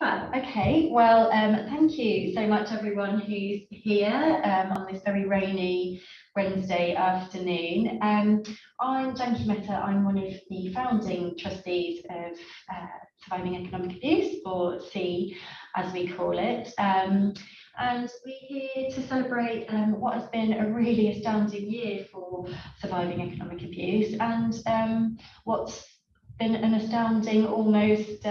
Fab. Okay, well, thank you so much, everyone who's here on this very rainy Wednesday afternoon. I'm Janky Mehta. I'm one of the founding trustees of Surviving Economic Abuse, or C, as we call it. And we're here to celebrate what has been a really astounding year for surviving economic abuse, and what's been an astounding almost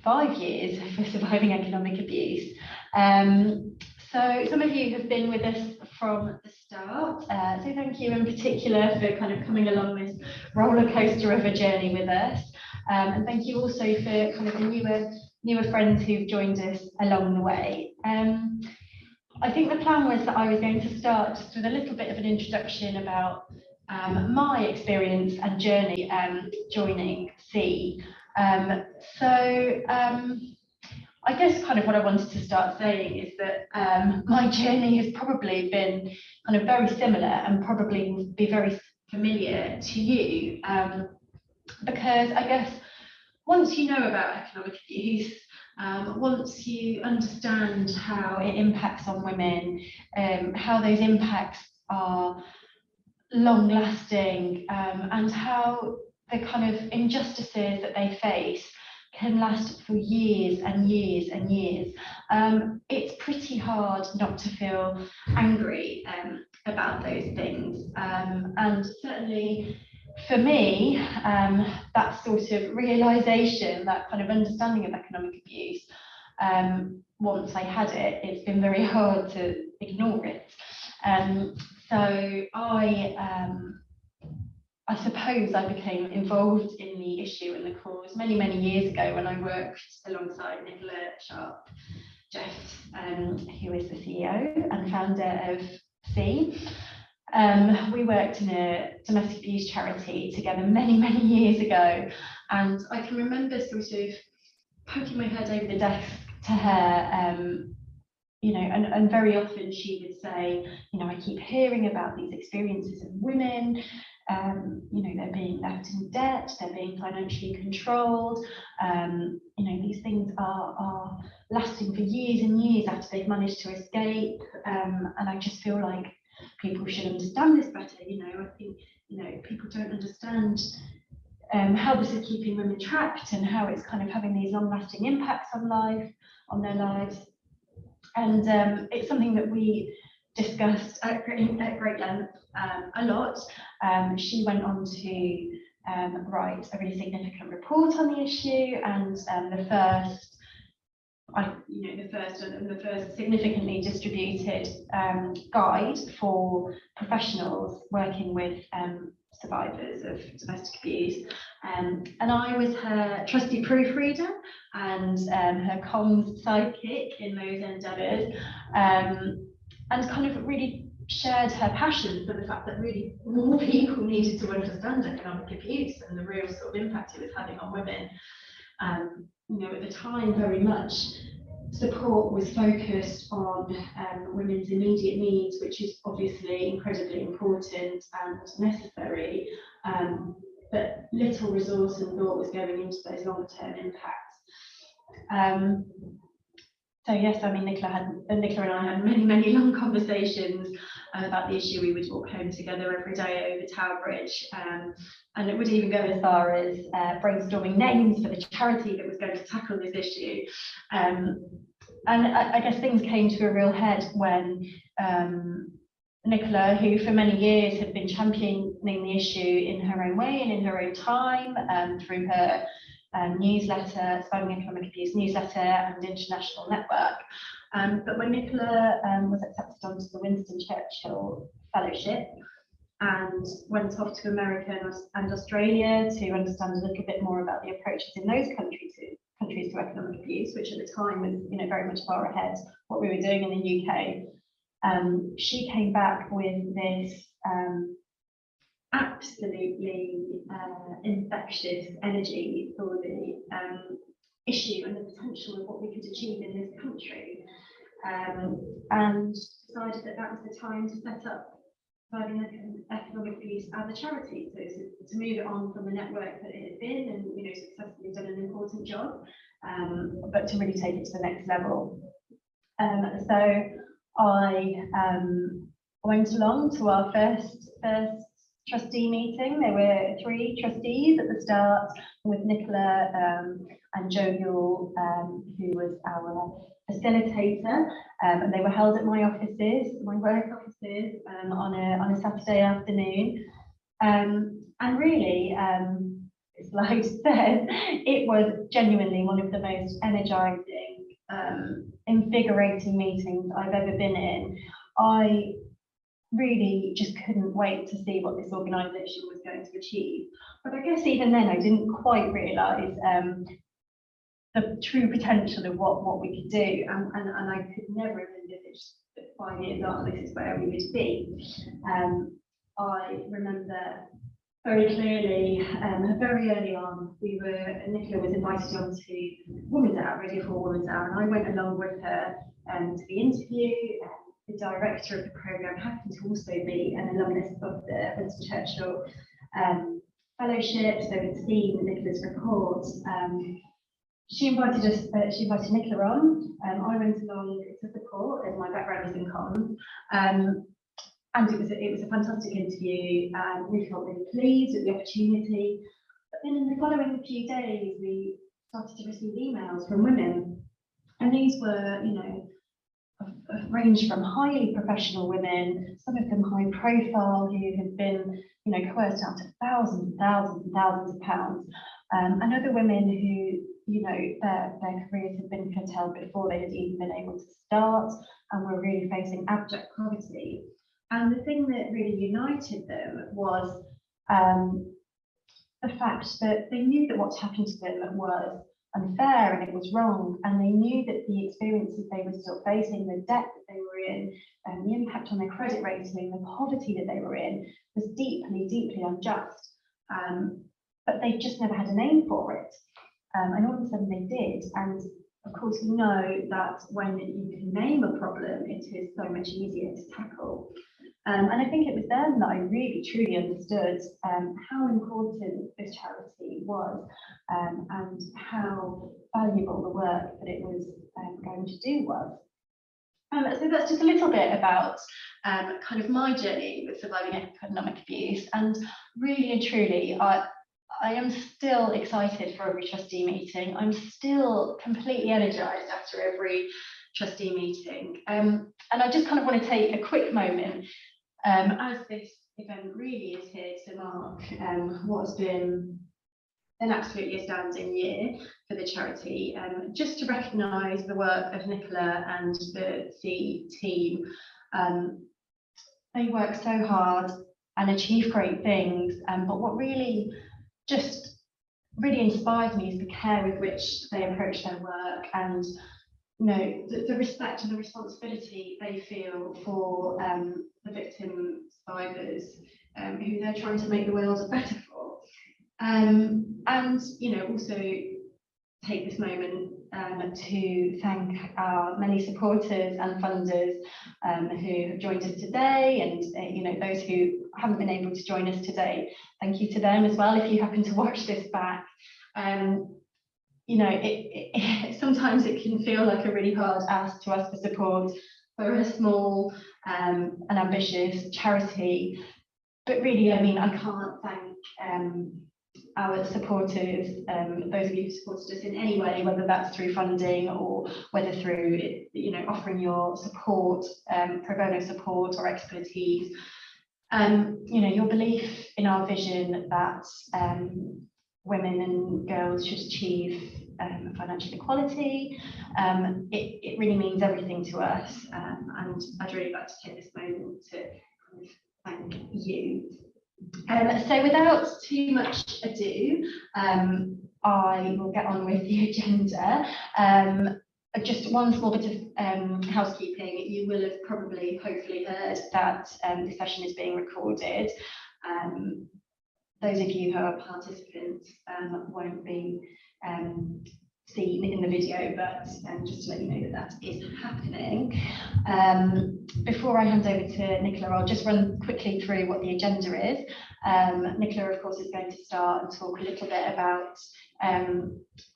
5 years for surviving economic abuse. So some of you have been with us from the start, so thank you in particular for kind of coming along this roller coaster of a journey with us, and thank you also for kind of the newer friends who've joined us along the way. I think the plan was that I was going to start just with a little bit of an introduction about my experience and journey joining C. I guess kind of what I wanted to start saying is that my journey has probably been kind of very similar and probably will be very familiar to you, because I guess once you know about economic abuse, once you understand how it impacts on women, how those impacts are long lasting, and how the kind of injustices that they face can last for years and years and years, it's pretty hard not to feel angry about those things. And certainly for me, that sort of realization, that kind of understanding of economic abuse, once I had it, it's been very hard to ignore it. So I suppose I became involved in the issue and the cause many, many years ago when I worked alongside Nicola Sharp-Jeff, who is the CEO and founder of C. We worked in a domestic abuse charity together many, many years ago, and I can remember sort of poking my head over the desk to her, you know, and very often she would say, you know, I keep hearing about these experiences of women, you know, they're being left in debt, they're being financially controlled, you know, these things are lasting for years and years after they've managed to escape, and I just feel like people should understand this better. You know, I think, you know, people don't understand how this is keeping women trapped and how it's kind of having these long-lasting impacts on their lives. And it's something that we discussed at great length a lot. She went on to write a really significant report on the issue, and the first significantly distributed guide for professionals working with survivors of domestic abuse. And I was her trusty proofreader and her comms sidekick in those endeavours, and kind of really shared her passion for the fact that really more people needed to understand economic abuse and the real sort of impact it was having on women. You know, at the time, very much support was focused on women's immediate needs, which is obviously incredibly important and necessary, but little resource and thought was going into those long-term impacts. So yes, I mean, Nicola and I had many, many long conversations about the issue. We would walk home together every day over Tower Bridge, and it would even go as far as brainstorming names for the charity that was going to tackle this issue. And I guess things came to a real head when Nicola, who for many years had been championing the issue in her own way and in her own time, through her newsletter, Surviving Economic Abuse newsletter and international network. But when Nicola was accepted onto the Winston Churchill Fellowship and went off to America and Australia to understand a little bit more about the approaches in those countries to economic abuse, which at the time was, you know, very much far ahead what we were doing in the UK, she came back with this absolutely infectious energy for the issue and the potential of what we could achieve in this country, and decided that that was the time to set up Surviving Economic Abuse as a charity, so to move it on from the network that it had been and successfully done an important job, but to really take it to the next level. So I went along to our first trustee meeting. There were 3 trustees at the start, with Nicola and Jovial, who was our facilitator, and they were held at my offices, my work offices, on a Saturday afternoon. And really, as Slide said, it was genuinely one of the most energising, invigorating meetings I've ever been in. I really just couldn't wait to see what this organisation was going to achieve. But I guess even then I didn't quite realise the true potential of what we could do, and I could never have envisaged that 5 years on this is where we would be. I remember very clearly, very early on, Nicola was invited on to Women's Hour, Radio 4 Women's Hour, and I went along with her to the interview. The director of the programme happened to also be an alumnus of the Winston Churchill Fellowship, so had seen Nicola's report. She invited Nicola on. I went along to support, as my background is in comms. And it was a fantastic interview, and we felt really pleased with the opportunity. But then in the following few days, we started to receive emails from women, and these were, ranged from highly professional women, some of them high profile, who had been, coerced out to thousands and thousands and thousands of pounds, and other women who, their careers had been curtailed before they had even been able to start, and were really facing abject poverty. And the thing that really united them was the fact that they knew that what happened to them was unfair and it was wrong, and they knew that the experiences they were still facing, the debt that they were in, the impact on their credit rating, the poverty that they were in, was deeply, deeply unjust. But they just never had a name for it. And all of a sudden they did. And of course, we know that when you can name a problem, it is so much easier to tackle. And I think it was then that I really truly understood how important this charity was, and how valuable the work that it was going to do was. So that's just a little bit about kind of my journey with surviving economic abuse. And really and truly, I am still excited for every trustee meeting. I'm still completely energised after every trustee meeting. And I just kind of want to take a quick moment, as this event really is here to mark what's been an absolutely astounding year for the charity, just to recognise the work of Nicola and the team. They work so hard and achieve great things, but what really inspires me is the care with which they approach their work, and the respect and the responsibility they feel for the victim survivors, who they're trying to make the world better for. And also take this moment to thank our many supporters and funders who have joined us today, and those who haven't been able to join us today. Thank you to them as well if you happen to watch this back. Sometimes it can feel like a really hard ask to ask for support for a small and ambitious charity, but really, I can't thank our supporters, those of you who supported us in any way, whether that's through funding or whether through offering your support, pro bono support or expertise. Your belief in our vision that women and girls should achieve financial equality. It really means everything to us, and I'd really like to take this moment to thank you. So without too much ado, I will get on with the agenda. Just one small bit of housekeeping. You will have probably, hopefully, heard that the session is being recorded. Those of you who are participants won't be seen in the video, but just to let you know that is happening. Before I hand over to Nicola, I'll just run quickly through what the agenda is. Nicola, of course, is going to start and talk a little bit about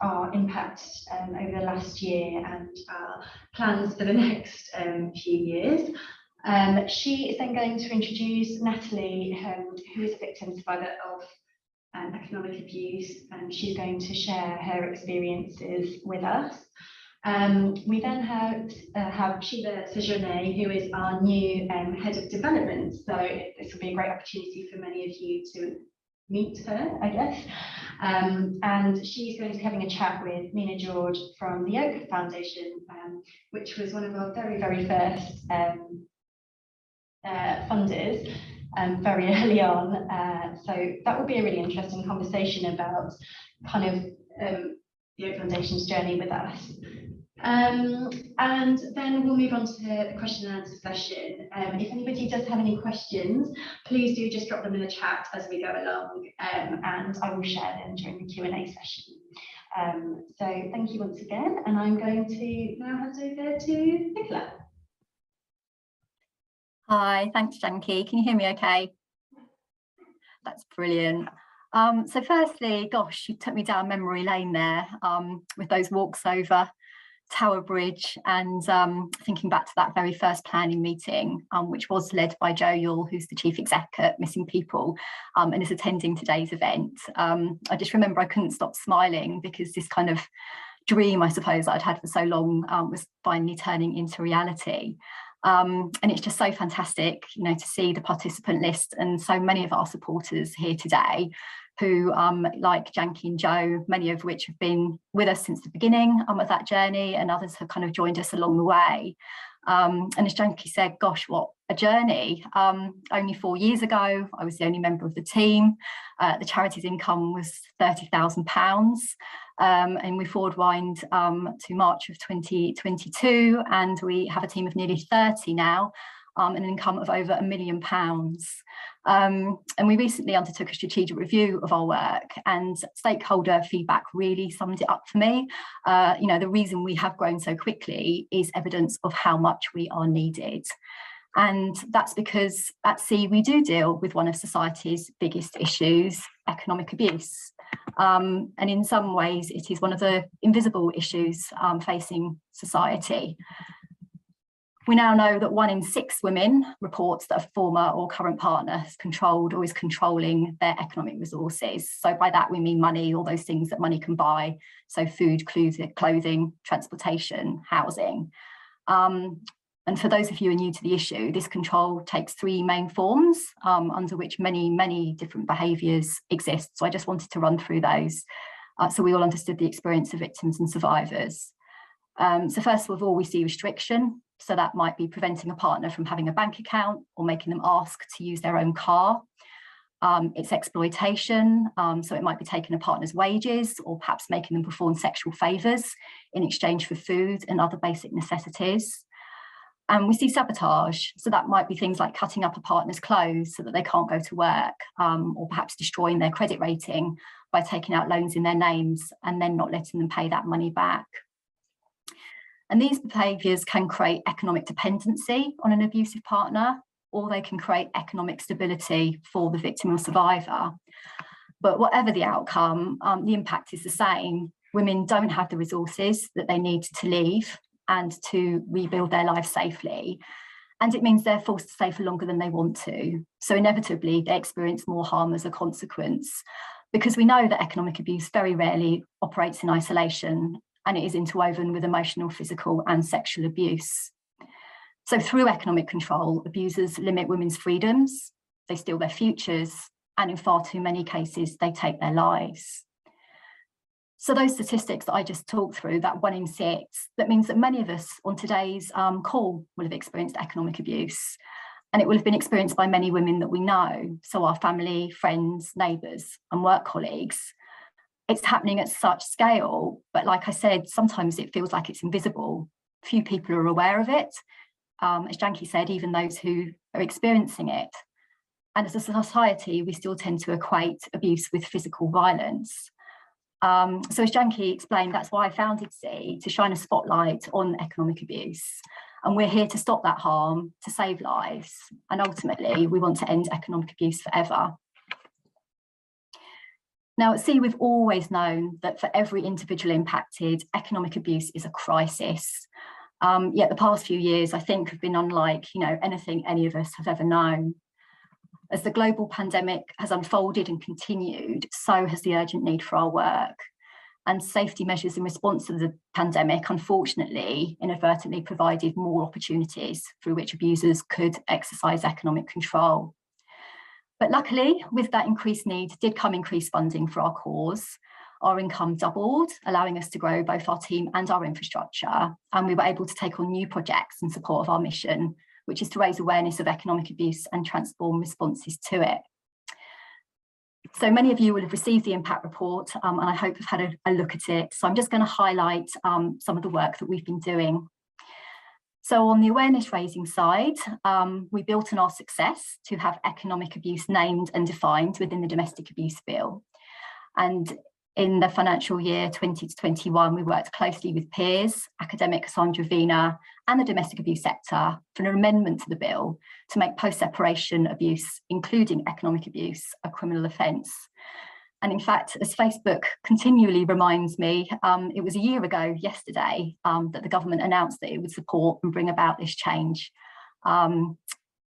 our impact over the last year and our plans for the next few years. She is then going to introduce Natalie, who is a victim survivor of economic abuse, and she's going to share her experiences with us. We then have Sheila Sejourné, who is our new head of development. So this will be a great opportunity for many of you to meet her, I guess. And she's going to be having a chat with Nina George from the Oak Foundation, which was one of our very, very first funders very early on. So that will be a really interesting conversation about kind of the Oak Foundation's journey with us. And then we'll move on to the question and answer session. If anybody does have any questions, please do just drop them in the chat as we go along, and I will share them during the Q&A session. So thank you once again, and I'm going to now hand over to Nicola. Hi, thanks, Janky. Can you hear me okay? That's brilliant. So firstly, gosh, you took me down memory lane there with those walks over Tower Bridge and thinking back to that very first planning meeting, which was led by Jo Yule, who's the Chief Exec at Missing People and is attending today's event. I just remember I couldn't stop smiling because this kind of dream, I suppose, that I'd had for so long was finally turning into reality. And it's just so fantastic, you know, to see the participant list and so many of our supporters here today who, like Janky and Jo, many of which have been with us since the beginning of that journey, and others have kind of joined us along the way. And as Janky said, gosh, what a journey. Only 4 years ago, I was the only member of the team. The charity's income was £30,000. And we forward wind to March of 2022, and we have a team of nearly 30 now, and an income of over £1 million. And we recently undertook a strategic review of our work, and stakeholder feedback really summed it up for me. You know, the reason we have grown so quickly is evidence of how much we are needed. And that's because at Sea we do deal with one of society's biggest issues, economic abuse. And in some ways it is one of the invisible issues facing society. We now know that 1 in 6 women reports that a former or current partner has controlled or is controlling their economic resources. So by that we mean money, all those things that money can buy. So food, clothing, transportation, housing. And for those of you who are new to the issue, this control takes 3 main forms under which many different behaviours exist. So I just wanted to run through those so we all understood the experience of victims and survivors. So first of all, we see restriction. So that might be preventing a partner from having a bank account or making them ask to use their own car. It's exploitation. So it might be taking a partner's wages or perhaps making them perform sexual favours in exchange for food and other basic necessities. And we see sabotage. So that might be things like cutting up a partner's clothes so that they can't go to work, or perhaps destroying their credit rating by taking out loans in their names and then not letting them pay that money back. And these behaviours can create economic dependency on an abusive partner, or they can create economic stability for the victim or survivor. But whatever the outcome, the impact is the same. Women don't have the resources that they need to leave and to rebuild their lives safely. And it means they're forced to stay for longer than they want to. So inevitably, they experience more harm as a consequence, because we know that economic abuse very rarely operates in isolation, and it is interwoven with emotional, physical, and sexual abuse. So through economic control, abusers limit women's freedoms, they steal their futures, and in far too many cases, they take their lives. So those statistics that I just talked through, that 1 in 6, that means that many of us on today's call will have experienced economic abuse, and it will have been experienced by many women that we know, so our family, friends, neighbours, and work colleagues. It's happening at such scale, but like I said, sometimes it feels like it's invisible. Few people are aware of it. As Janky said, even those who are experiencing it. And as a society, we still tend to equate abuse with physical violence. So as Janki explained, that's why I founded C, to shine a spotlight on economic abuse. And we're here to stop that harm, to save lives. And ultimately, we want to end economic abuse forever. Now at C, we've always known that for every individual impacted, economic abuse is a crisis. Yet the past few years, I think, have been unlike, anything any of us have ever known. As the global pandemic has unfolded and continued, so has the urgent need for our work. And safety measures in response to the pandemic, unfortunately, inadvertently provided more opportunities through which abusers could exercise economic control. But luckily, with that increased need did come increased funding for our cause. Our income doubled, allowing us to grow both our team and our infrastructure. And we were able to take on new projects in support of our mission, which is to raise awareness of economic abuse and transform responses to it. So many of you will have received the impact report and I hope have had a look at it. So I'm just going to highlight some of the work that we've been doing. So on the awareness raising side, we built on our success to have economic abuse named and defined within the Domestic Abuse Bill. And in the financial year 20 to 21, we worked closely with peers, academic Sandra Vina, and the domestic abuse sector for an amendment to the bill to make post-separation abuse, including economic abuse, a criminal offence. And in fact, as Facebook continually reminds me, it was a year ago yesterday that the government announced that it would support and bring about this change.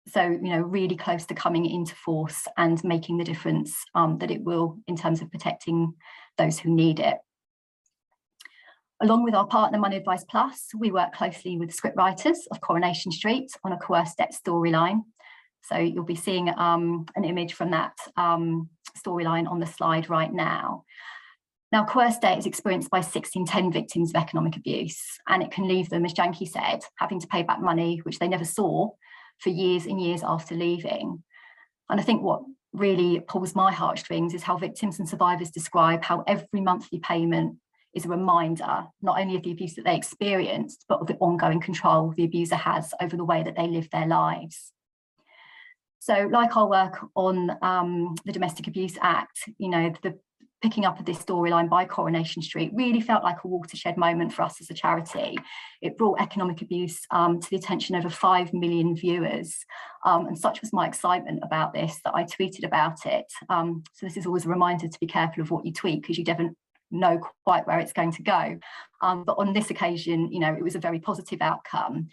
So, really close to coming into force and making the difference that it will in terms of protecting those who need it. Along with our partner Money Advice Plus, we work closely with scriptwriters of Coronation Street on a coerced debt storyline. So you'll be seeing an image from that storyline on the slide right now. Now, coerced debt is experienced by 6 in 10 victims of economic abuse, and it can leave them, as Janki said, having to pay back money which they never saw for years and years after leaving. And I think what really pulls my heartstrings is how victims and survivors describe how every monthly payment is a reminder not only of the abuse that they experienced, but of the ongoing control the abuser has over the way that they live their lives. So like our work on the Domestic Abuse Act, the picking up of this storyline by Coronation Street really felt like a watershed moment for us as a charity. It brought economic abuse to the attention of over 5 million viewers. And such was my excitement about this that I tweeted about it. So this is always a reminder to be careful of what you tweet, because you never know quite where it's going to go. But on this occasion, it was a very positive outcome.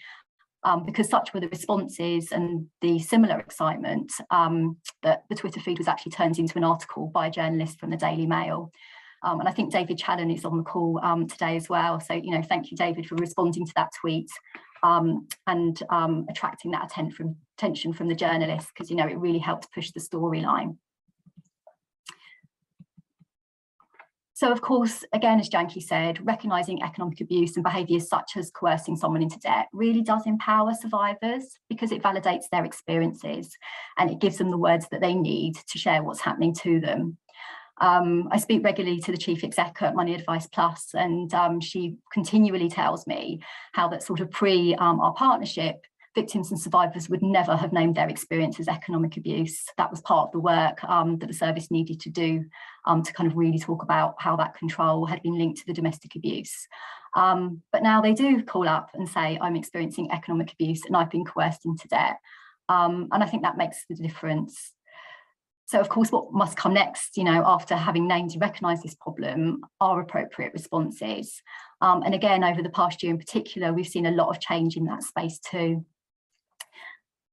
Because such were the responses and the similar excitement that the Twitter feed was actually turned into an article by a journalist from the Daily Mail. And I think David Challen is on the call today as well. So, thank you, David, for responding to that tweet and attracting that attention from the journalist, because, it really helped push the storyline. So, of course, again, as Janki said, recognising economic abuse and behaviours such as coercing someone into debt really does empower survivors, because it validates their experiences and it gives them the words that they need to share what's happening to them. I speak regularly to the Chief Exec at Money Advice Plus, and she continually tells me how that sort of pre our partnership, victims and survivors would never have named their experience as economic abuse. That was part of the work that the service needed to do to kind of really talk about how that control had been linked to the domestic abuse. But now they do call up and say, I'm experiencing economic abuse and I've been coerced into debt. And I think that makes the difference. So, of course, what must come next, after having named and recognised this problem, are appropriate responses. And again, over the past year in particular, we've seen a lot of change in that space too.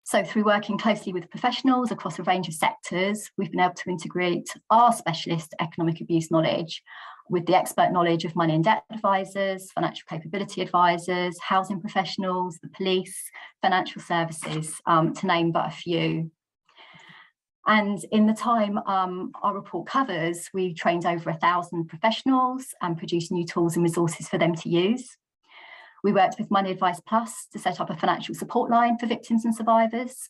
So through working closely with professionals across a range of sectors, we've been able to integrate our specialist economic abuse knowledge with the expert knowledge of money and debt advisors, financial capability advisors, housing professionals, the police, financial services, to name but a few. And in the time our report covers, we trained over 1,000 professionals and produced new tools and resources for them to use. We worked with Money Advice Plus to set up a financial support line for victims and survivors.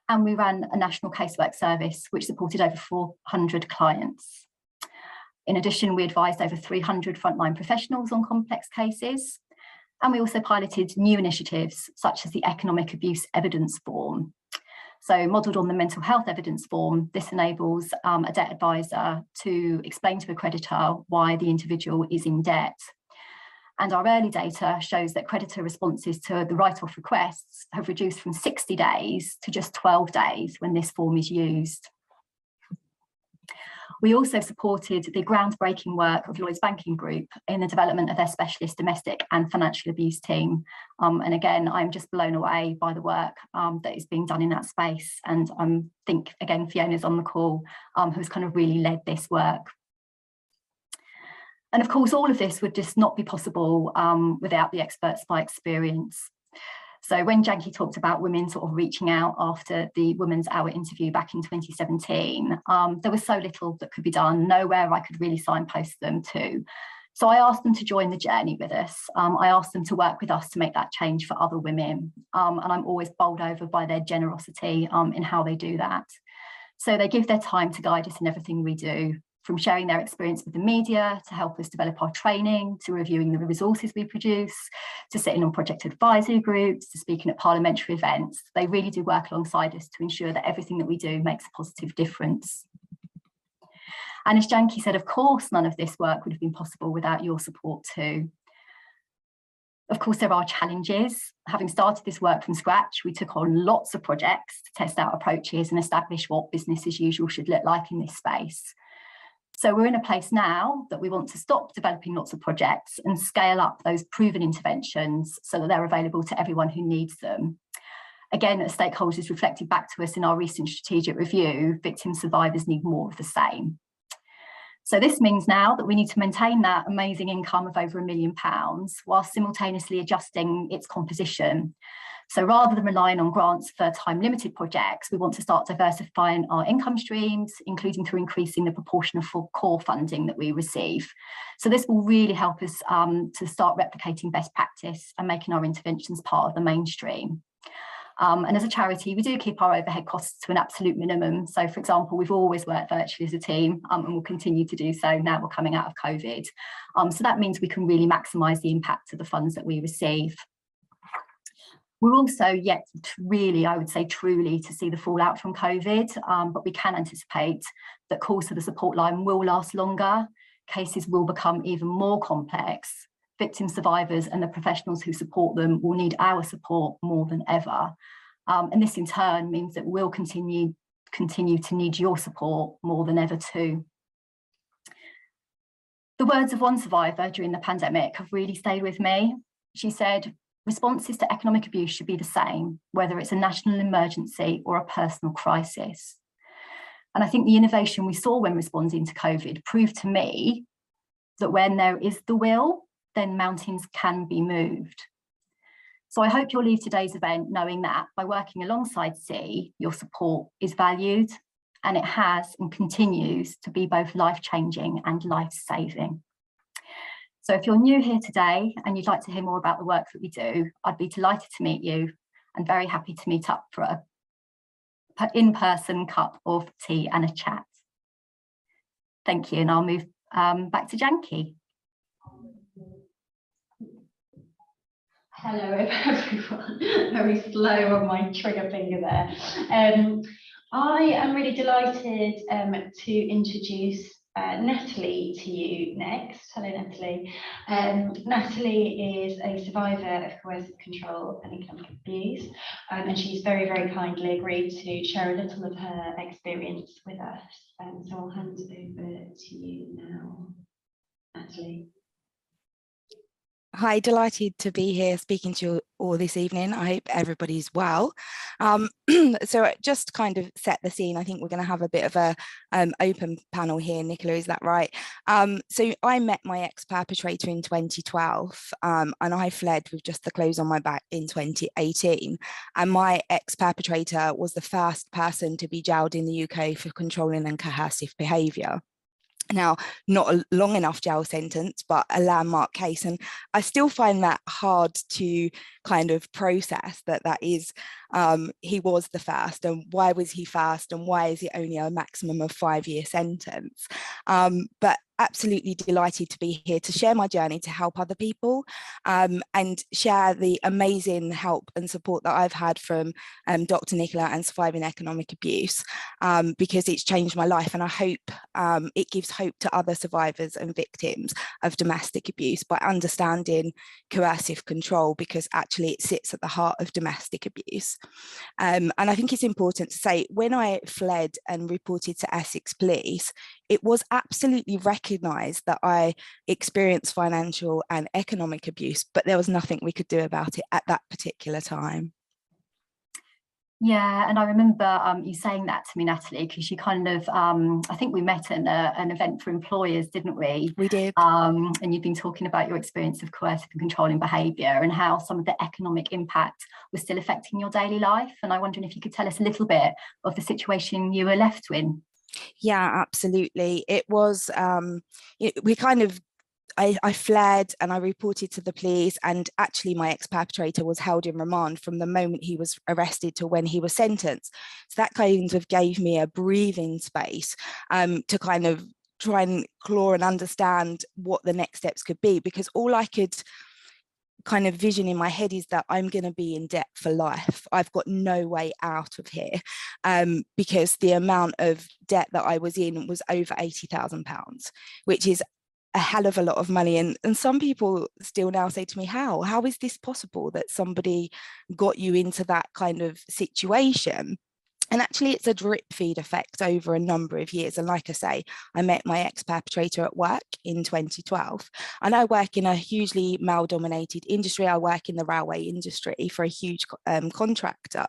And we ran a national casework service, which supported over 400 clients. In addition, we advised over 300 frontline professionals on complex cases. And we also piloted new initiatives, such as the Economic Abuse Evidence Form. So modelled on the mental health evidence form, this enables a debt advisor to explain to a creditor why the individual is in debt. And our early data shows that creditor responses to the write-off requests have reduced from 60 days to just 12 days when this form is used. We also supported the groundbreaking work of Lloyds Banking Group in the development of their specialist domestic and financial abuse team. And again, I'm just blown away by the work that is being done in that space. And I think, again, Fiona's on the call, who's kind of really led this work. And of course, all of this would just not be possible without the expert spy experience. So when Janky talked about women sort of reaching out after the Women's Hour interview back in 2017, there was so little that could be done, nowhere I could really signpost them to. So I asked them to join the journey with us. I asked them to work with us to make that change for other women. And I'm always bowled over by their generosity in how they do that. So they give their time to guide us in everything we do, from sharing their experience with the media to help us develop our training, to reviewing the resources we produce, to sitting on project advisory groups, to speaking at parliamentary events. They really do work alongside us to ensure that everything that we do makes a positive difference. And as Janky said, of course, none of this work would have been possible without your support too. Of course, there are challenges. Having started this work from scratch, we took on lots of projects to test out approaches and establish what business as usual should look like in this space. So we're in a place now that we want to stop developing lots of projects and scale up those proven interventions so that they're available to everyone who needs them. Again, as stakeholders reflected back to us in our recent strategic review, victim survivors need more of the same. So this means now that we need to maintain that amazing income of over £1 million while simultaneously adjusting its composition. So rather than relying on grants for time-limited projects, we want to start diversifying our income streams, including through increasing the proportion of full core funding that we receive. So this will really help us to start replicating best practice and making our interventions part of the mainstream. And as a charity, we do keep our overhead costs to an absolute minimum. So, for example, we've always worked virtually as a team and we'll continue to do so now we're coming out of COVID. So that means we can really maximise the impact of the funds that we receive. We're also yet really, I would say, truly to see the fallout from COVID, but we can anticipate that calls to the support line will last longer, cases will become even more complex, victim survivors and the professionals who support them will need our support more than ever. And this in turn means that we'll continue to need your support more than ever too. The words of one survivor during the pandemic have really stayed with me. She said, "Responses to economic abuse should be the same, whether it's a national emergency or a personal crisis." And I think the innovation we saw when responding to COVID proved to me that when there is the will, then mountains can be moved. So I hope you'll leave today's event knowing that by working alongside C, your support is valued and it has and continues to be both life-changing and life-saving. So if you're new here today and you'd like to hear more about the work that we do, I'd be delighted to meet you and very happy to meet up for an in-person cup of tea and a chat. Thank you, and I'll move back to Janky. Hello everyone, very slow on my trigger finger there. I am really delighted to introduce Natalie to you next. Hello Natalie. Natalie is a survivor of coercive control and economic abuse, and she's very, very kindly agreed to share a little of her experience with us. So I'll hand over to you now, Natalie. Hi, delighted to be here speaking to you all this evening. I hope everybody's well. So just kind of set the scene, I think we're going to have a bit of a open panel here. Nicola, is that right? So I met my ex-perpetrator in 2012 and I fled with just the clothes on my back in 2018. And my ex-perpetrator was the first person to be jailed in the UK for controlling and coercive behaviour. Now, not a long enough jail sentence, but a landmark case. And I still find that hard to kind of process that is he was the first, and why was he first, and why is it only a maximum of 5-year sentence. But absolutely delighted to be here to share my journey to help other people, and share the amazing help and support that I've had from Dr. Nicola and Surviving Economic Abuse, because it's changed my life, and I hope it gives hope to other survivors and victims of domestic abuse by understanding coercive control, because actually it sits at the heart of domestic abuse. And I think it's important to say, when I fled and reported to Essex Police, it was absolutely recognised that I experienced financial and economic abuse, but there was nothing we could do about it at that particular time. Yeah, and I remember you saying that to me, Natalie, because you kind of, I think we met at an event for employers, didn't we? We did. And you've been talking about your experience of coercive and controlling behaviour and how some of the economic impact was still affecting your daily life. And I'm wondering if you could tell us a little bit of the situation you were left in. Yeah, absolutely. It was, we kind of, I fled and I reported to the police, and actually my ex-perpetrator was held in remand from the moment he was arrested to when he was sentenced. So that kind of gave me a breathing space to kind of try and claw and understand what the next steps could be, because all I could kind of vision in my head is that I'm going to be in debt for life. I've got no way out of here, because the amount of debt that I was in was over £80,000, which is a hell of a lot of money. And some people still now say to me, how is this possible that somebody got you into that kind of situation? And actually it's a drip feed effect over a number of years. And like I say, I met my ex-perpetrator at work in 2012. And I work in a hugely male-dominated industry. I work in the railway industry for a huge contractor.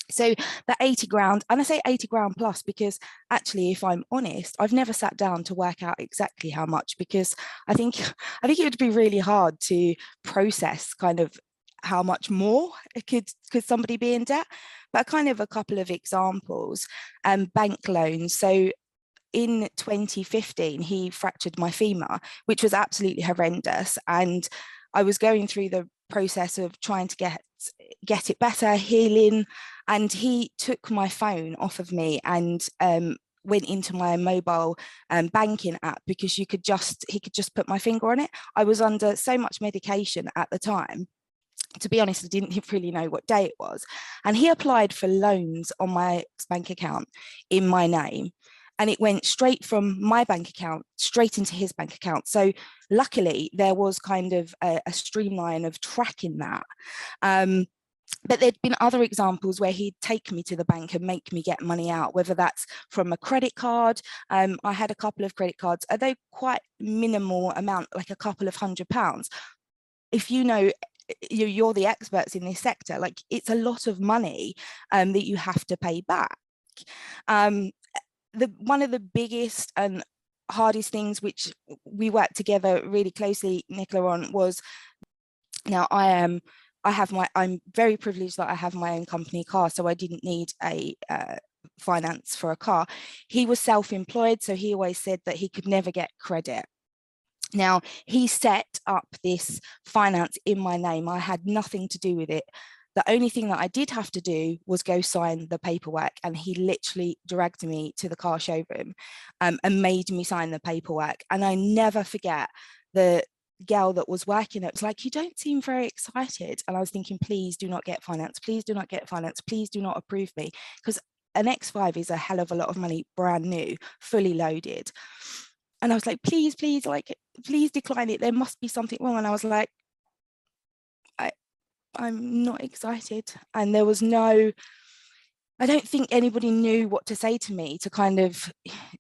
So the 80 grand, and I say 80 grand plus because actually, if I'm honest, I've never sat down to work out exactly how much, because I think it would be really hard to process kind of how much more could somebody be in debt. But kind of a couple of examples, bank loans. So in 2015, he fractured my femur, which was absolutely horrendous. And I was going through the process of trying to get it better, healing, and he took my phone off of me and went into my mobile banking app, because he could just put my finger on it. I was under so much medication at the time. To be honest, I didn't really know what day it was. And he applied for loans on my bank account in my name. And it went straight from my bank account straight into his bank account. So luckily, there was kind of a streamline of tracking that. But there'd been other examples where he'd take me to the bank and make me get money out, whether that's from a credit card. I had a couple of credit cards, although quite minimal amount, like a couple of £100. If you know, you're the experts in this sector, like it's a lot of money that you have to pay back. One of the biggest and hardest things which we worked together really closely, Nicola, on was, now I'm very privileged that I have my own company car, so I didn't need a finance for a car. He was self-employed, so he always said that he could never get credit. Now, he set up this finance in my name. I had nothing to do with it. The only thing that I did have to do was go sign the paperwork, and he literally dragged me to the car showroom and made me sign the paperwork. And I never forget the girl that was working it was like, you don't seem very excited. And I was thinking, please do not get finance. Please do not get finance. Please do not approve me. Because an X5 is a hell of a lot of money, brand new, fully loaded. And I was like, please decline it. There must be something wrong. And I was like, I'm not excited. And there was I don't think anybody knew what to say to me to kind of,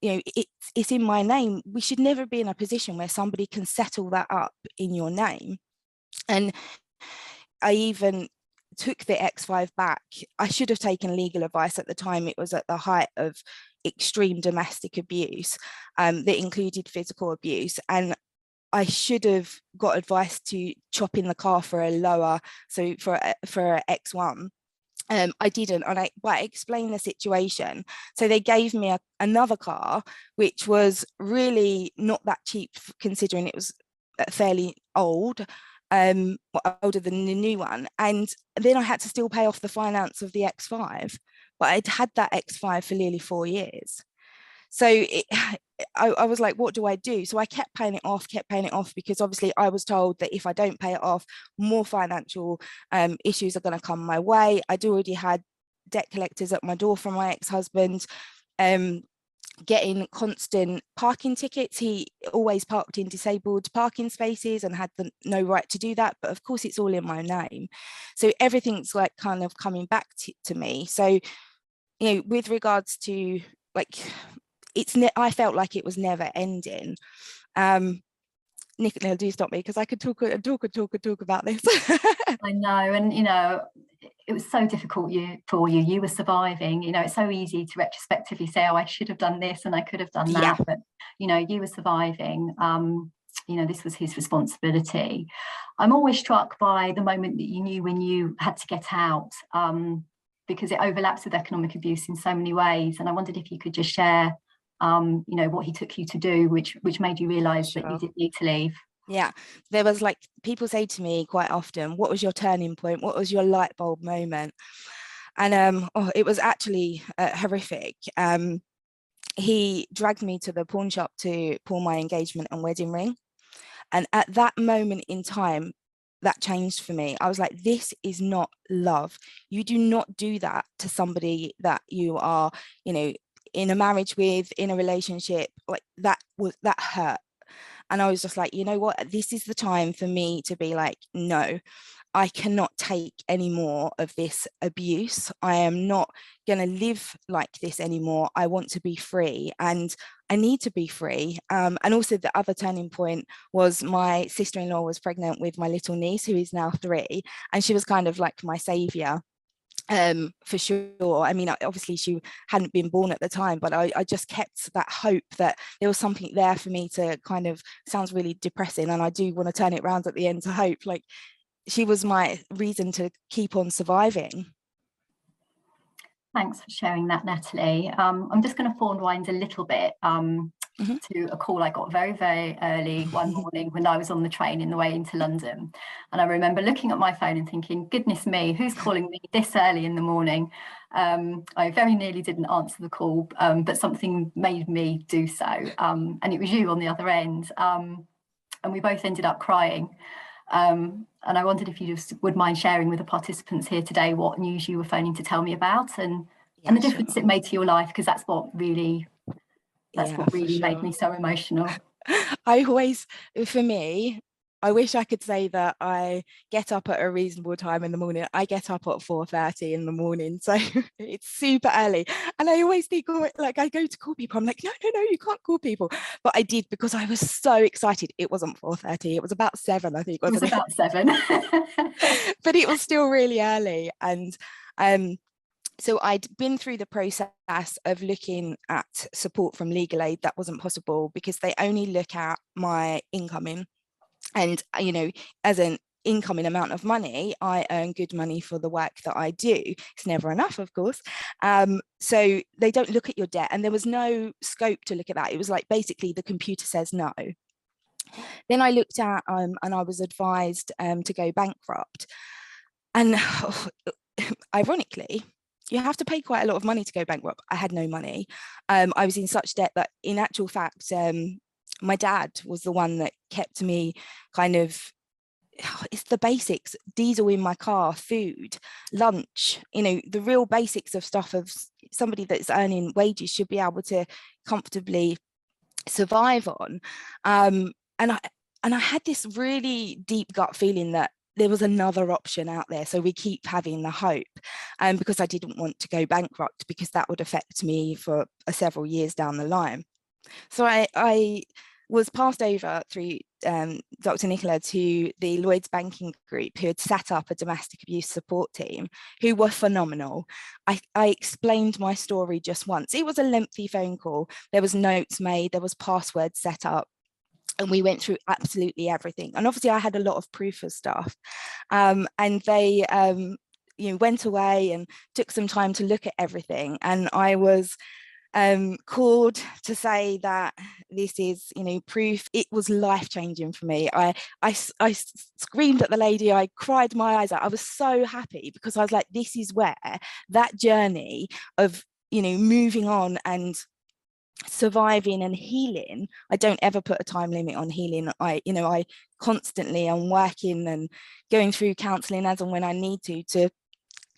it's in my name. We should never be in a position where somebody can settle that up in your name. And I even took the X5 back. I should have taken legal advice at the time. It was at the height of extreme domestic abuse that included physical abuse. And I should have got advice to chop in the car for a lower, so for a X1. I didn't, and I explained the situation. So they gave me another car, which was really not that cheap considering it was fairly old. older than the new one, and then I had to still pay off the finance of the X5, but I'd had that X5 for nearly 4 years. So I was like, what do I do? So I kept paying it off, because obviously I was told that if I don't pay it off, more financial issues are going to come my way. I'd already had debt collectors at my door from my ex-husband, getting constant parking tickets. He always parked in disabled parking spaces and had no right to do that, but of course it's all in my name. So everything's like kind of coming back to me. So, you know, with regards to like, I felt like it was never ending. Nicola, do stop me, because I could talk about this. I know, and you know, it was so difficult for you. You were surviving. You know, it's so easy to retrospectively say, oh, I should have done this and I could have done that. Yeah. But you know, you were surviving. You know, this was his responsibility. I'm always struck by the moment that you knew when you had to get out, because it overlaps with economic abuse in so many ways. And I wondered if you could just share, you know, what he took you to do, which made you realise that you did need to leave. Yeah, there was like, people say to me quite often, what was your turning point? What was your light bulb moment? And it was actually horrific. He dragged me to the pawn shop to pawn my engagement and wedding ring. And at that moment in time, that changed for me. I was like, this is not love. You do not do that to somebody that you are, you know, in a marriage with, in a relationship. Like that hurt. And I was just like, you know what, this is the time for me to be like, no, I cannot take any more of this abuse. I am not going to live like this anymore. I want to be free, and I need to be free. And also the other turning point was my sister-in-law was pregnant with my little niece, who is now 3, and she was kind of like my savior. For sure. I mean, obviously she hadn't been born at the time, but I just kept that hope that there was something there for me to kind of, sounds really depressing, and I do want to turn it around at the end to hope. Like, she was my reason to keep on surviving. Thanks for sharing that, Natalie. I'm just going to rewind a little bit to a call I got very, very early one morning when I was on the train in the way into London. And I remember looking at my phone and thinking, goodness me, who's calling me this early in the morning? I very nearly didn't answer the call, but something made me do so. And it was you on the other end. And we both ended up crying. And I wondered if you just would mind sharing with the participants here today what news you were phoning to tell me about, and the difference it made to your life, because that's what really made me so emotional. I always, for me, I wish I could say that I get up at a reasonable time in the morning. I get up at 4:30 in the morning, so it's super early. And I always think, like, I go to call people, I'm like, no, you can't call people. But I did, because I was so excited. It wasn't 4:30, it was about 7, I think. It was about 7. But it was still really early. And so I'd been through the process of looking at support from legal aid. That wasn't possible because they only look at my incoming. And, you know, as an incoming amount of money, I earn good money for the work that I do. It's never enough, of course. So they don't look at your debt, and there was no scope to look at that. It was like, basically, the computer says no. Then I looked at, and I was advised to go bankrupt. And ironically, you have to pay quite a lot of money to go bankrupt. I had no money. I was in such debt that, in actual fact, my dad was the one that kept me kind of, it's the basics: diesel in my car, food, lunch, you know, the real basics of stuff of somebody that's earning wages should be able to comfortably survive on. And I had this really deep gut feeling that there was another option out there. So we keep having the hope, because I didn't want to go bankrupt, because that would affect me for several years down the line. So I was passed over through Dr. Nicola to the Lloyds Banking Group, who had set up a domestic abuse support team, who were phenomenal. I explained my story just once. It was a lengthy phone call. There was notes made, there was passwords set up, and we went through absolutely everything. And obviously I had a lot of proof of stuff. And they went away and took some time to look at everything. And I was called to say that this is, you know, proof. It was life-changing for me. I screamed at the lady, I cried my eyes out. I was so happy because I was like, this is where that journey of, you know, moving on and surviving and healing. I don't ever put a time limit on healing. I constantly am working and going through counselling as and when I need to,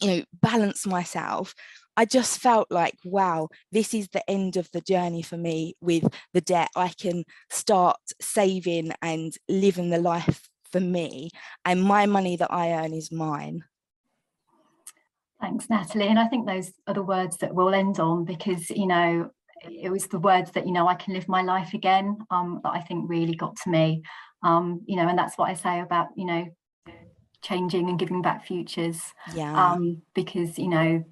you know, balance myself. I just felt like, wow, this is the end of the journey for me with the debt. I can start saving and living the life for me, and my money that I earn is mine. Thanks, Natalie. And I think those are the words that we'll end on, because, you know, it was the words that, you know, I can live my life again, that I think really got to me. You know, and that's what I say about, you know, changing and giving back futures. Yeah. Because, you know,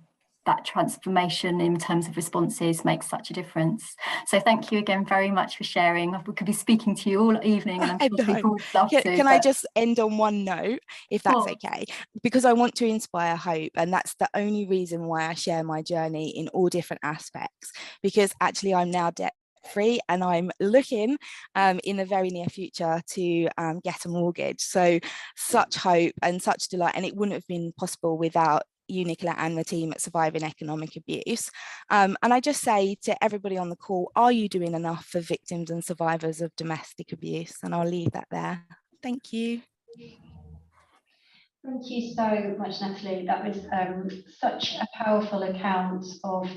that transformation in terms of responses makes such a difference. So thank you again very much for sharing. We could be speaking to you all evening, and I'm sure people would love to. Can I just end on one note, if that's okay? Because I want to inspire hope, and that's the only reason why I share my journey in all different aspects, because actually I'm now debt-free, and I'm looking in the very near future to get a mortgage. So such hope and such delight, and it wouldn't have been possible without you, Nicola, and the team at Surviving Economic Abuse. And I just say to everybody on the call, are you doing enough for victims and survivors of domestic abuse? And I'll leave that there. Thank you. Thank you so much, Natalie. That was such a powerful account of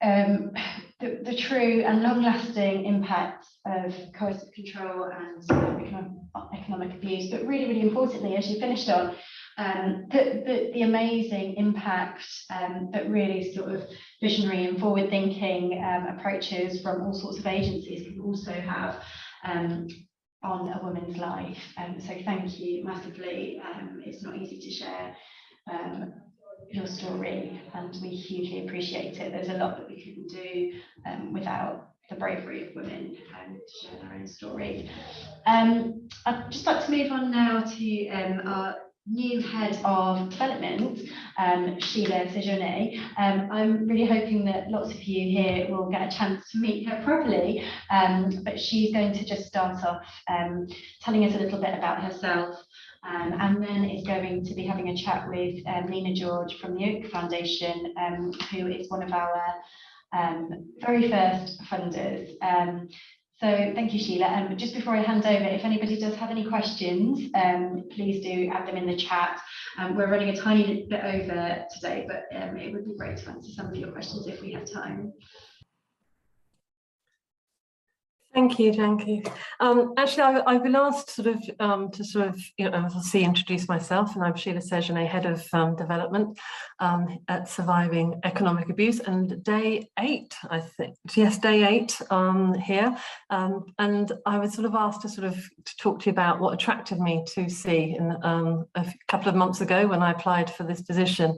the true and long-lasting impacts of coercive control and economic abuse, but really, really importantly, as you finished on, the amazing impact that really sort of visionary and forward-thinking approaches from all sorts of agencies can also have on a woman's life. So thank you massively. It's not easy to share your story, and we hugely appreciate it. There's a lot that we couldn't do without the bravery of women to share their own story. I'd just like to move on now to our new head of development, Sheila Sejourné. I'm really hoping that lots of you here will get a chance to meet her properly, but she's going to just start off telling us a little bit about herself, and then is going to be having a chat with Nina George from the Oak Foundation, who is one of our very first funders. So thank you, Sheila. Just before I hand over, if anybody does have any questions, please do add them in the chat. We're running a tiny bit over today, but it would be great to answer some of your questions if we have time. Thank you, Janky. Actually, I've been asked to introduce myself, and I'm Sheila Sejourné, Head of Development at Surviving Economic Abuse, and day 8, I think. Yes, day 8 here. And I was asked to talk to you about what attracted me to SEE in a couple of months ago when I applied for this position.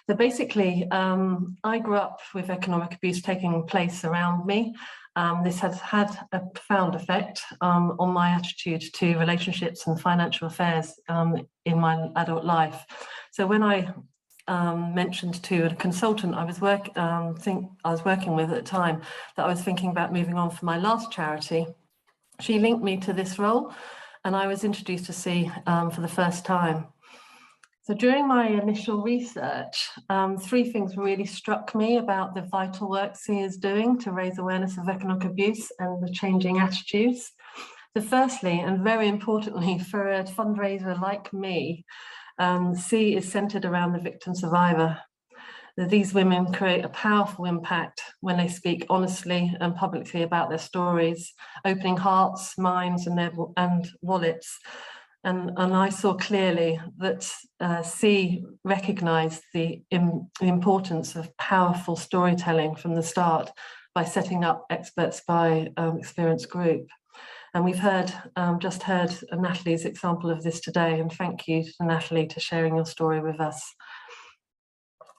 So basically, I grew up with economic abuse taking place around me. This has had a profound effect on my attitude to relationships and financial affairs in my adult life. So when I mentioned to a consultant I was working with at the time that I was thinking about moving on for my last charity, she linked me to this role, and I was introduced to SEE for the first time. So during my initial research, 3 things really struck me about the vital work SEE is doing to raise awareness of economic abuse and the changing attitudes. So firstly, and very importantly for a fundraiser like me, SEE is centred around the victim survivor. These women create a powerful impact when they speak honestly and publicly about their stories, opening hearts, minds and wallets. And I saw clearly that SEE recognised the importance of powerful storytelling from the start by setting up Experts by Experience group. And we've just heard Natalie's example of this today, and thank you to Natalie for sharing your story with us.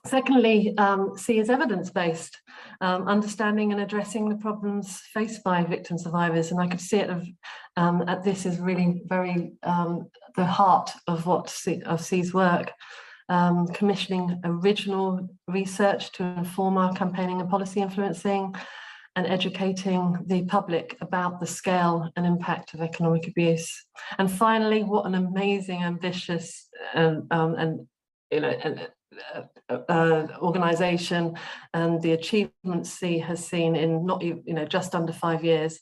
Secondly, SEE is evidence-based, understanding and addressing the problems faced by victim survivors, and I could see it this is really very the heart of SEE's work. commissioning original research to inform our campaigning and policy influencing, and educating the public about the scale and impact of economic abuse. And finally, what an amazing, ambitious organisation, and the achievements C has seen in not just under 5 years.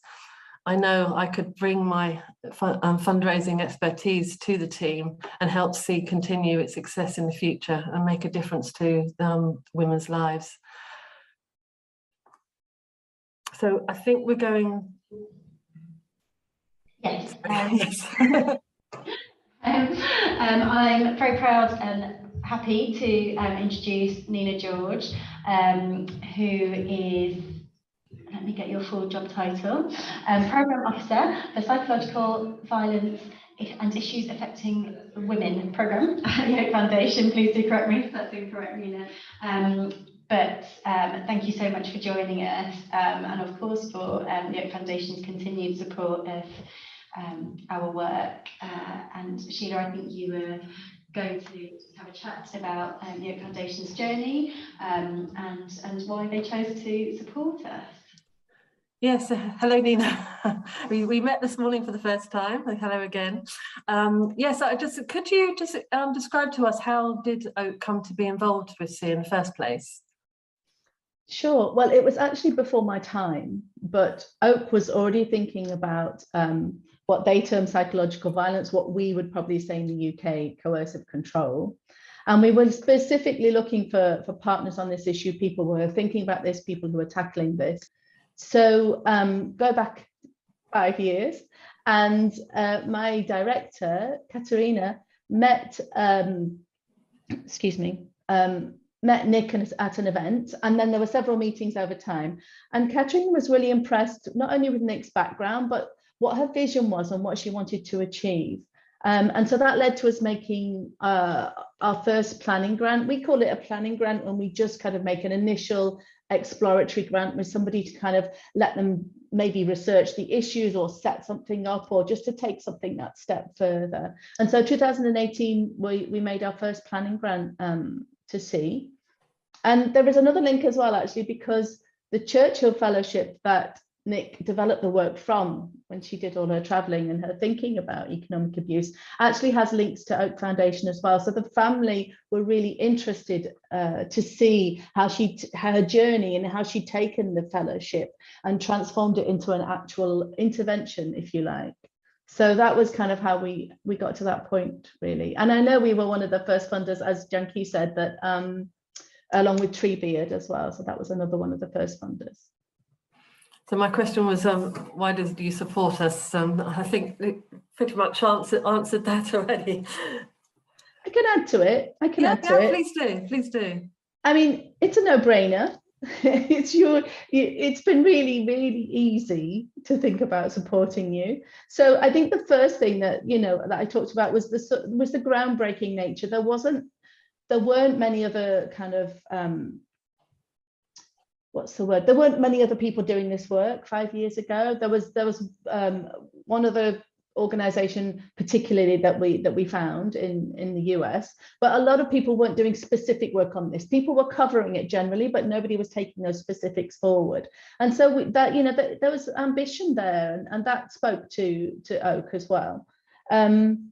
I know I could bring my fundraising expertise to the team and help C continue its success in the future and make a difference to women's lives. So I think we're going. Yes. Yes. I'm very proud and happy to introduce Nina George, who is, let me get your full job title, Programme Officer for Psychological Violence and Issues Affecting Women Programme at Yoke Foundation. Please do correct me if that's incorrect, Nina. But thank you so much for joining us, and of course for the Yoke Foundation's continued support of our work. And Sheila, I think you were going to have a chat about the Yoke Foundation's journey and why they chose to support us. Yes, hello Nina. we met this morning for the first time. Hello again. Yes, could you just describe to us, how did Oak come to be involved with C in the first place? Sure. Well, it was actually before my time, but Oak was already thinking about what they term psychological violence, what we would probably say in the UK, coercive control. And we were specifically looking for partners on this issue, people who were thinking about this, people who were tackling this. So go back 5 years, and my director, Katerina, met Nick at an event, and then there were several meetings over time. And Katerina was really impressed, not only with Nick's background, but what her vision was and what she wanted to achieve. And so that led to us making our first planning grant. We call it a planning grant when we just kind of make an initial exploratory grant with somebody to kind of let them maybe research the issues or set something up, or just to take something that step further. And so 2018, we made our first planning grant to C. And there is another link as well, actually, because the Churchill Fellowship that Nick developed the work from when she did all her traveling and her thinking about economic abuse actually has links to Oak Foundation as well. So the family were really interested to see how her journey and how she'd taken the fellowship and transformed it into an actual intervention, if you like. So that was kind of how we got to that point, really. And I know we were one of the first funders, as Janki said, that along with Treebeard as well. So that was another one of the first funders. So my question was, why do you support us? I think it pretty much answered that already. I can add to it. Please do. I mean, it's a no-brainer. It's been really, really easy to think about supporting you. So I think the first thing that that I talked about was the groundbreaking nature. There weren't many other kind of there weren't many other people doing this work 5 years ago. There was one other organization particularly that we found in the US, but a lot of people weren't doing specific work on this. People were covering it generally, but nobody was taking those specifics forward. And so there was ambition there, and that spoke to Oak as well. And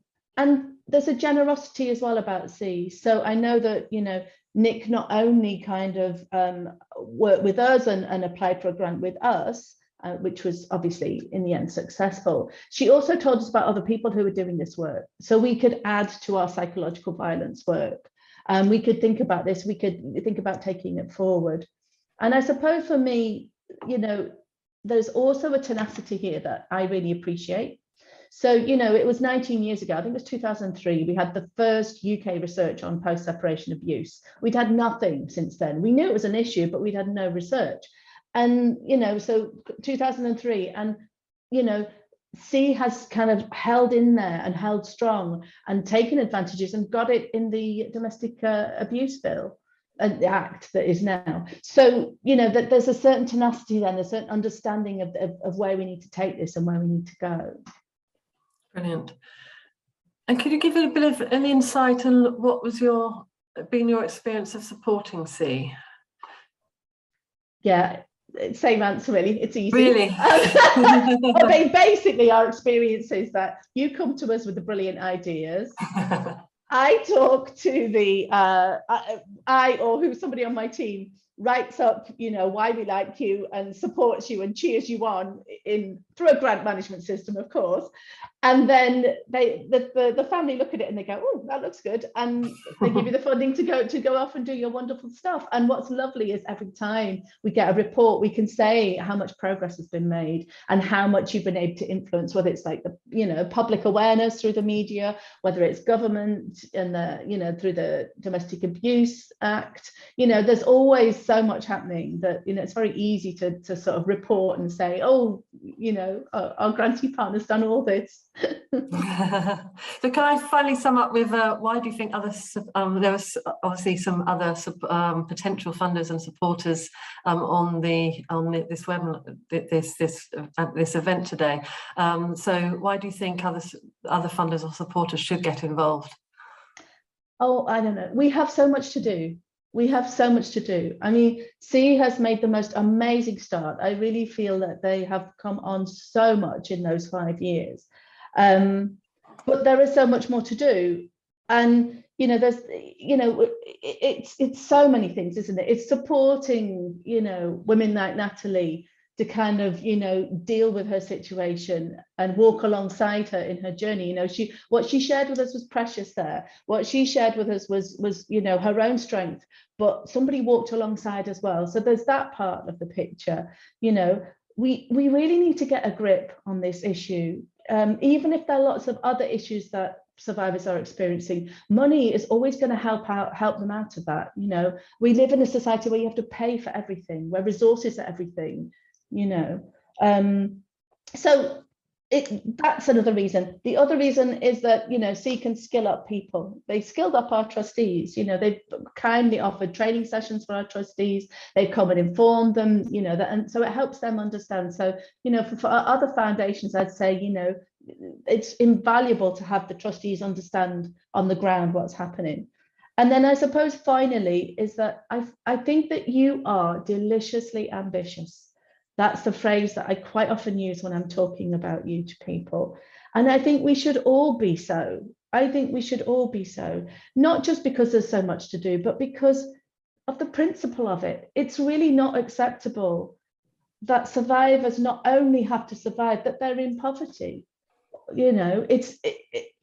there's a generosity as well about C. So I know that Nick not only kind of worked with us and applied for a grant with us, which was obviously in the end successful. She also told us about other people who were doing this work, so we could add to our psychological violence work. We could think about this, we could think about taking it forward. And I suppose for me, there's also a tenacity here that I really appreciate. So, it was 19 years ago, I think it was 2003, we had the first UK research on post-separation abuse. We'd had nothing since then. We knew it was an issue, but we'd had no research. And, so 2003, and, C has kind of held in there and held strong and taken advantages and got it in the domestic abuse bill, and the act that is now. So, that there's a certain tenacity then, a certain understanding of where we need to take this and where we need to go. Brilliant. And could you give a bit of an insight on what was your been your experience of supporting C? Yeah, same answer really. It's easy. Really? I mean, basically our experience is that you come to us with the brilliant ideas. I talk to the I or who somebody on my team writes up, you know, why we like you and supports you and cheers you on through a grant management system, of course. And then the family look at it and they go, oh, that looks good, and they give you the funding to go off and do your wonderful stuff. And what's lovely is every time we get a report, we can say how much progress has been made and how much you've been able to influence, whether it's like the, you know, public awareness through the media, whether it's government and the, you know, through the Domestic Abuse Act. You know, there's always so much happening that, you know, it's very easy to sort of report and say, oh, you know, our grantee partner's done all this. So can I finally sum up with why do you think there was obviously some other potential funders and supporters on this webinar, this event today, so why do you think other funders or supporters should get involved? Oh, I don't know, we have so much to do. We have so much to do. I mean, C has made the most amazing start. I really feel that they have come on so much in those 5 years. But there is so much more to do. And, you know, there's, you know, it's so many things, isn't it? It's supporting, you know, women like Natalie to kind of, you know, deal with her situation and walk alongside her in her journey. You know, what she shared with us was precious there. What she shared with us was, you know, her own strength, but somebody walked alongside as well. So there's that part of the picture. You know, we really need to get a grip on this issue. Even if there are lots of other issues that survivors are experiencing, money is always going to help them out of that. You know, we live in a society where you have to pay for everything, where resources are everything, you know. So that's another reason. The other reason is that, you know, C can skill up people. They skilled up our trustees. You know, they've kindly offered training sessions for our trustees. They've come and informed them, you know, and so it helps them understand. So, you know, for other foundations, I'd say, you know, it's invaluable to have the trustees understand on the ground what's happening. And then I suppose finally is that I think that you are deliciously ambitious. That's the phrase that I quite often use when I'm talking about you to people. And I think we should all be so. I think we should all be so, not just because there's so much to do, but because of the principle of it. It's really not acceptable that survivors not only have to survive, that they're in poverty. You know,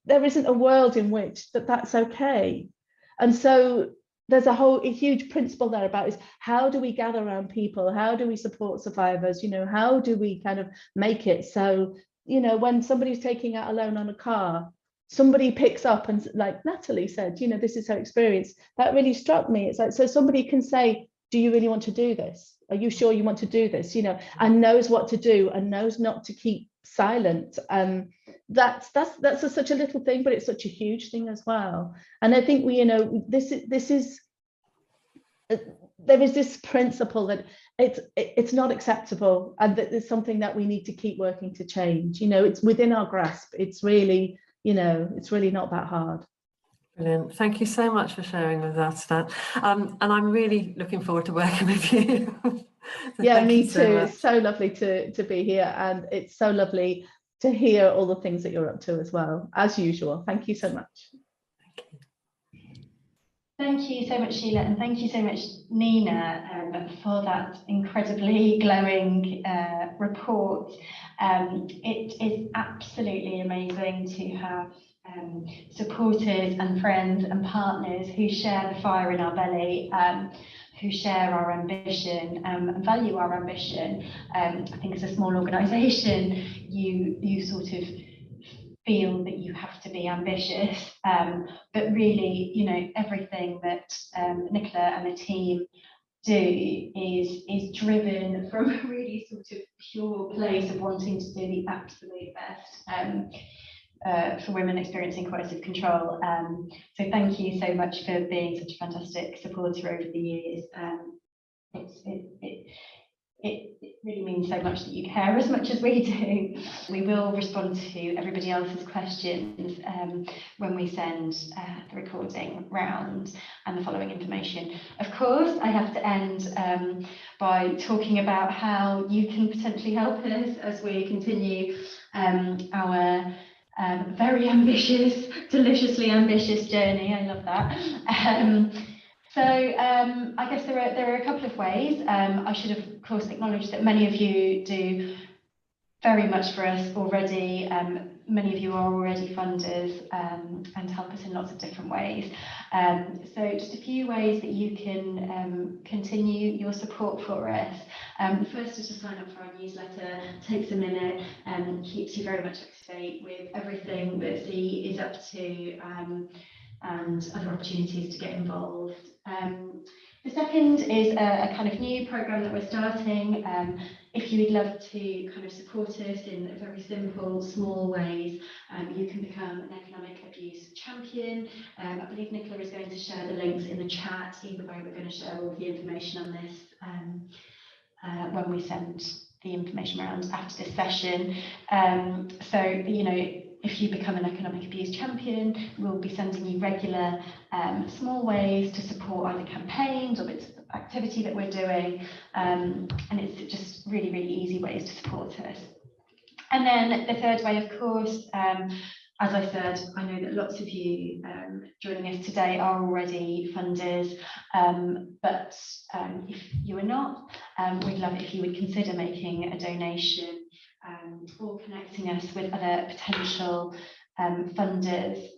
there isn't a world in which that's okay. And so there's a huge principle there about is how do we gather around people? How do we support survivors? You know, how do we kind of make it so, you know, when somebody's taking out a loan on a car, somebody picks up and, like Natalie said, you know, this is her experience. That really struck me. It's like, so somebody can say, do you really want to do this? Are you sure you want to do this? You know, and knows what to do and knows not to keep silent. That's such a little thing, but it's such a huge thing as well. And I think we, you know, there is this principle that it's not acceptable, and that there's something that we need to keep working to change. You know, it's within our grasp. It's really, you know, it's really not that hard. Brilliant. Thank you so much for sharing with us, Stan. And I'm really looking forward to working with you. So yeah, me too. It's so lovely to be here, and it's so lovely to hear all the things that you're up to as well, as usual. Thank you so much. Thank you. Thank you so much, Sheila, and thank you so much, Nina, for that incredibly glowing report. It is absolutely amazing to have supporters and friends and partners who share the fire in our belly, who share our ambition and value our ambition. I think as a small organisation, you sort of feel that you have to be ambitious, but really, you know, everything that Nicola and the team do is driven from a really sort of pure place of wanting to do the absolute best for women experiencing coercive control. So thank you so much for being such a fantastic supporter over the years. it really means so much that you care as much as we do. We will respond to everybody else's questions when we send the recording round and the following information. Of course, I have to end by talking about how you can potentially help us as we continue our very ambitious, deliciously ambitious journey. I love that. So I guess there are a couple of ways. I should of course acknowledge that many of you do very much for us already. Many of you are already funders and help us in lots of different ways. So just a few ways that you can continue your support for us. The first is to sign up for our newsletter. It takes a minute and keeps you very much up to date with everything that Z is up to and other opportunities to get involved. The second is a kind of new program that we're starting. If you would love to kind of support us in very simple, small ways, you can become an economic abuse champion. I believe Nicola is going to share the links in the chat. Either way, we're going to share all of the information on this when we send the information around after this session. So, you know, if you become an economic abuse champion, we'll be sending you regular small ways to support either campaigns or bits of activity that we're doing. And it's just really, really easy ways to support us. And then the third way, of course, as I said, I know that lots of you joining us today are already funders, but if you are not, we'd love it if you would consider making a donation or connecting us with other potential funders.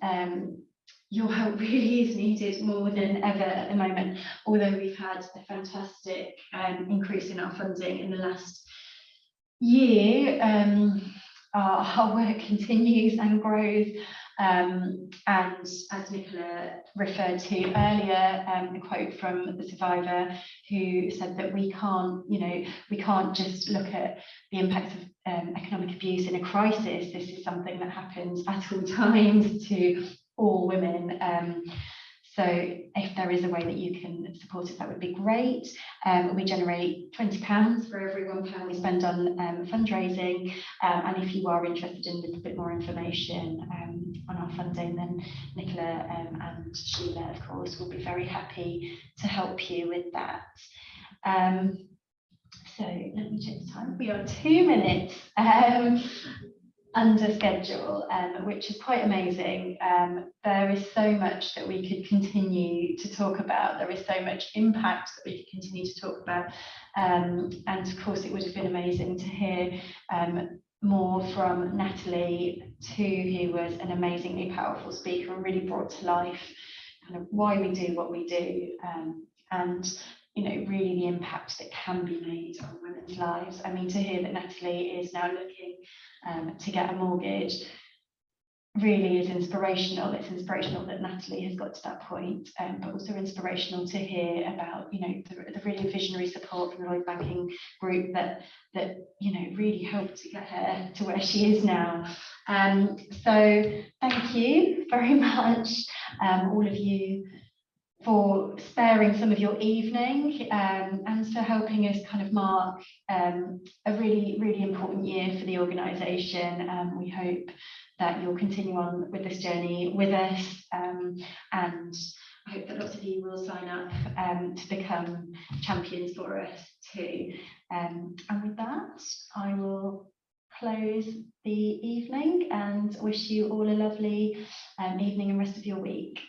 Your help really is needed more than ever at the moment, although we've had a fantastic increase in our funding in the last year. Our work continues and grows, and as Nicola referred to earlier, a quote from the survivor who said that we can't just look at the impacts of economic abuse in a crisis. This is something that happens at all times to all women. So if there is a way that you can support us, that would be great. We generate £20 for every £1 we spend on fundraising. And if you are interested in a little bit more information on our funding, then Nicola and Sheila, of course, will be very happy to help you with that. So let me check the time. We are 2 minutes under schedule, which is quite amazing. There is so much that we could continue to talk about. There is so much impact that we could continue to talk about. And of course, it would have been amazing to hear more from Natalie too, who was an amazingly powerful speaker and really brought to life kind of why we do what we do, and you know, really the impact that can be made on women's lives. I mean, to hear that Natalie is now looking to get a mortgage really is inspirational. It's inspirational that Natalie has got to that point, but also inspirational to hear about, you know, the really visionary support from the Lloyd Banking Group that you know really helped to get her to where she is now. So thank you very much, all of you, for sparing some of your evening and for helping us kind of mark a really, really important year for the organisation. We hope that you'll continue on with this journey with us, and I hope that lots of you will sign up to become champions for us too. And with that, I will close the evening and wish you all a lovely evening and rest of your week.